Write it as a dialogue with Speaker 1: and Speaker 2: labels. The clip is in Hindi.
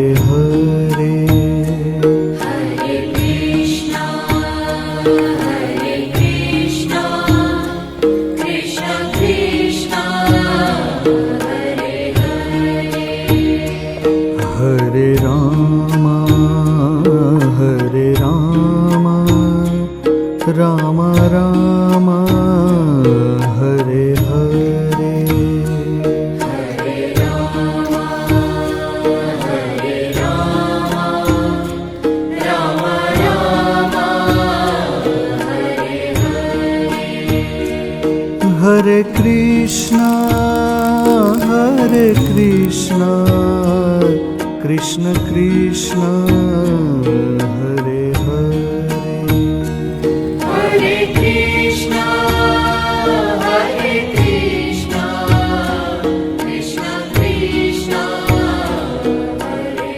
Speaker 1: हरे
Speaker 2: हरे कृष्णा कृष्ण कृष्णा हरे हरे
Speaker 1: हरे राम राम राम हरे हरे
Speaker 2: हरे राम राम राम हरे हरे
Speaker 1: हरे कृष्णा कृष्ण कृष्ण